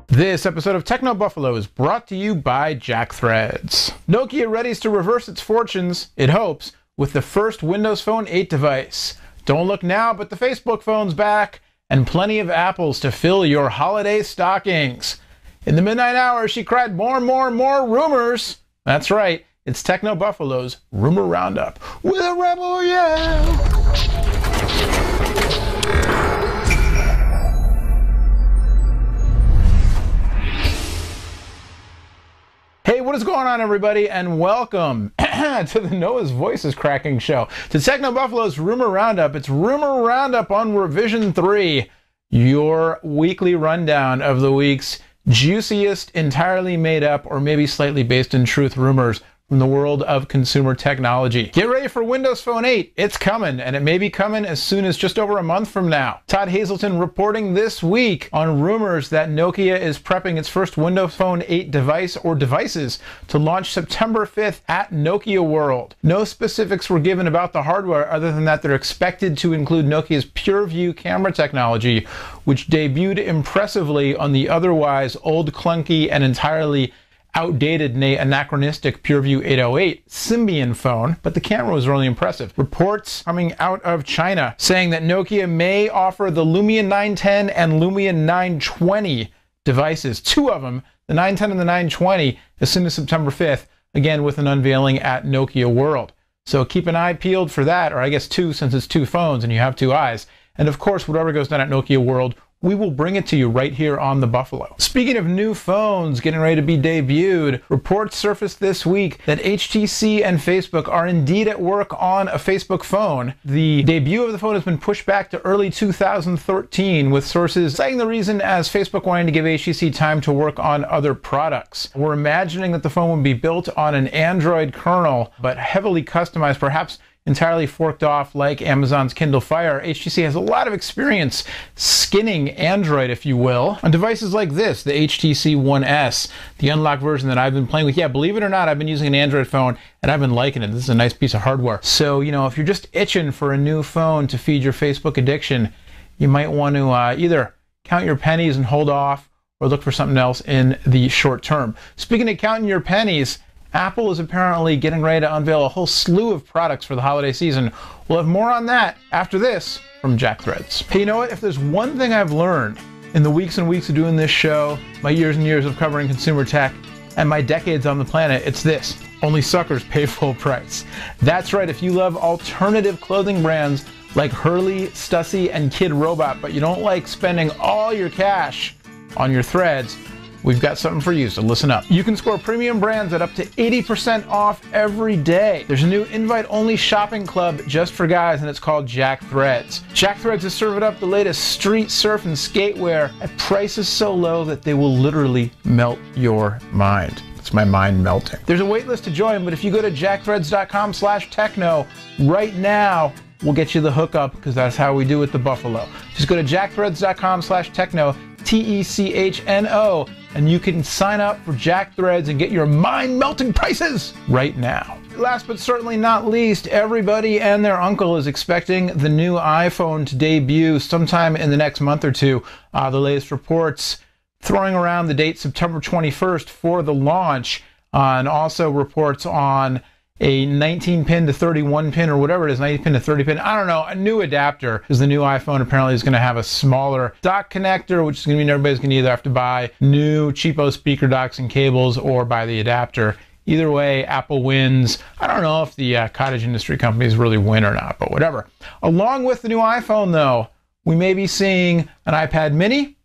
This episode of Techno Buffalo is brought to you by JackThreads. Nokia readies to reverse its fortunes, it hopes, with the first Windows Phone 8 device. Don't look now, but the Facebook phone's back, and plenty of apples to fill your holiday stockings. In the midnight hour, she cried more rumors. That's right, it's Techno Buffalo's Rumor Roundup with a rebel yell. Hey, what is going on, everybody, and welcome to the Noah's Voices Cracking Show, to Techno Buffalo's Rumor Roundup. It's Rumor Roundup on Revision 3, your weekly rundown of the week's juiciest, entirely made up, or maybe slightly based in truth rumors from the world of consumer technology. Get ready for Windows Phone 8. It's coming, and it may be coming as soon as just over a month from now. Todd Hazelton reporting this week on rumors that Nokia is prepping its first Windows Phone 8 device or devices to launch September 5th at Nokia World. No specifics were given about the hardware other than that they're expected to include Nokia's PureView camera technology, which debuted impressively on the otherwise old, clunky, and entirely outdated, nay anachronistic PureView 808 Symbian phone, but the camera was really impressive. Reports coming out of China saying that Nokia may offer the Lumia 910 and Lumia 920 devices, two of them, the 910 and the 920, as soon as September 5th, again with an unveiling at Nokia World. So keep an eye peeled for that, or I guess two, since it's two phones and you have two eyes. And of course, whatever goes down at Nokia World, we will bring it to you right here on the Buffalo. Speaking of new phones getting ready to be debuted, reports surfaced this week that HTC and Facebook are indeed at work on a Facebook phone. The debut of the phone has been pushed back to early 2013, with sources citing the reason as Facebook wanting to give HTC time to work on other products. We're imagining that the phone would be built on an Android kernel, but heavily customized, perhaps entirely forked off like Amazon's Kindle Fire. HTC has a lot of experience skinning Android, if you will, on devices like this, the HTC One S, the unlocked version that I've been playing with. Yeah, believe it or not, I've been using an Android phone and I've been liking it. This is a nice piece of hardware. So, you know, if you're just itching for a new phone to feed your Facebook addiction, you might want to either count your pennies and hold off, or look for something else in the short term. Speaking of counting your pennies, Apple is apparently getting ready to unveil a whole slew of products for the holiday season. We'll have more on that after this from JackThreads. Hey, you know what? If there's one thing I've learned in the weeks and weeks of doing this show, my years and years of covering consumer tech, and my decades on the planet, it's this: only suckers pay full price. That's right, if you love alternative clothing brands like Hurley, Stussy, and Kid Robot, but you don't like spending all your cash on your threads, we've got something for you, so listen up. You can score premium brands at up to 80% off every day. There's a new invite-only shopping club just for guys, and it's called JackThreads. JackThreads is serving up the latest street, surf, and skatewear at prices so low that they will literally melt your mind. It's my mind melting. There's a wait list to join, but if you go to jackthreads.com/techno right now, we'll get you the hookup, because that's how we do it, the Buffalo. Just go to jackthreads.com/techno, TECHNO, and you can sign up for JackThreads and get your mind-melting prices right now. Last but certainly not least, everybody and their uncle is expecting the new iPhone to debut sometime in the next month or two. The latest reports throwing around the date September 21st for the launch, and also reports on a 19-pin to 31-pin, or whatever it is, 19-pin to 30-pin, I don't know, a new adapter, because the new iPhone apparently is going to have a smaller dock connector, which is going to mean everybody's going to either have to buy new cheapo speaker docks and cables or buy the adapter. Either way, Apple wins. I don't know if the cottage industry companies really win or not, but whatever. Along with the new iPhone, though, we may be seeing an iPad mini,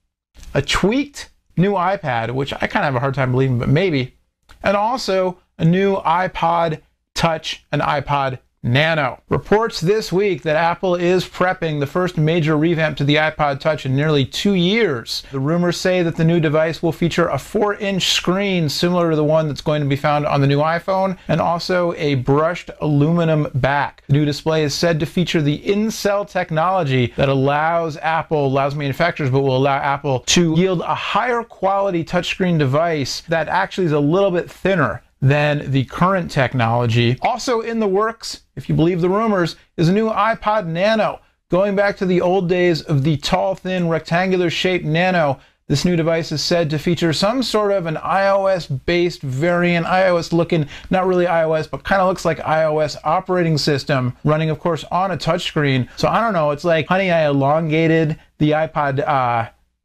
a tweaked new iPad, which I kind of have a hard time believing, but maybe, and also a new iPod Touch, and iPod Nano. Reports this week that Apple is prepping the first major revamp to the iPod Touch in nearly 2 years. The rumors say that the new device will feature a 4-inch screen similar to the one that's going to be found on the new iPhone, and also a brushed aluminum back. The new display is said to feature the in-cell technology that allows manufacturers, but will allow Apple to yield a higher quality touchscreen device that actually is a little bit thinner than the current technology. Also in the works, if you believe the rumors, is a new iPod Nano, Going back to the old days of the tall, thin, rectangular-shaped Nano, this new device is said to feature some sort of an iOS-based variant, iOS-looking, not really iOS, but kind of looks like iOS operating system, running, of course, on a touchscreen. So I don't know, it's like, honey, I elongated the iPod,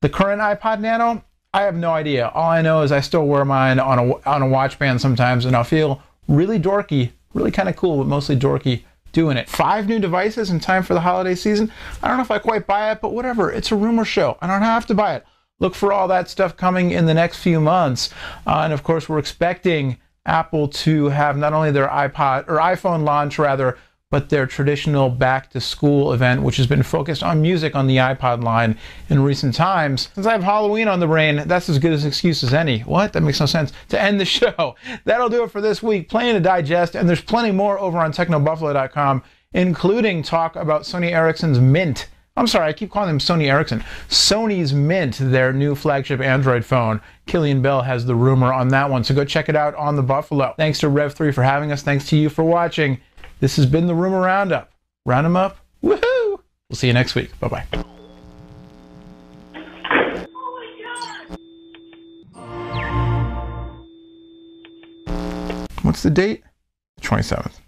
the current iPod Nano. I have no idea. All I know is I still wear mine on a watch band sometimes, and I'll feel really dorky, really kind of cool, but mostly dorky doing it. 5 new devices in time for the holiday season. I don't know if I quite buy it, but whatever. It's a rumor show. I don't have to buy it. Look for all that stuff coming in the next few months. And of course, we're expecting Apple to have not only their iPhone launch rather, but their traditional back to school event, which has been focused on music on the iPod line in recent times. Since I have Halloween on the brain, that's as good an excuse as any. What? That makes no sense. To end the show. That'll do it for this week. Plenty to digest, and there's plenty more over on technobuffalo.com, including talk about Sony Ericsson's Mint. I'm sorry, I keep calling them Sony Ericsson. Sony's Mint, their new flagship Android phone. Killian Bell has the rumor on that one, so go check it out on the Buffalo. Thanks to Rev3 for having us. Thanks to you for watching. This has been the Rumor Roundup. Round 'em up. Woohoo! We'll see you next week. Bye-bye. What's the date? 27th.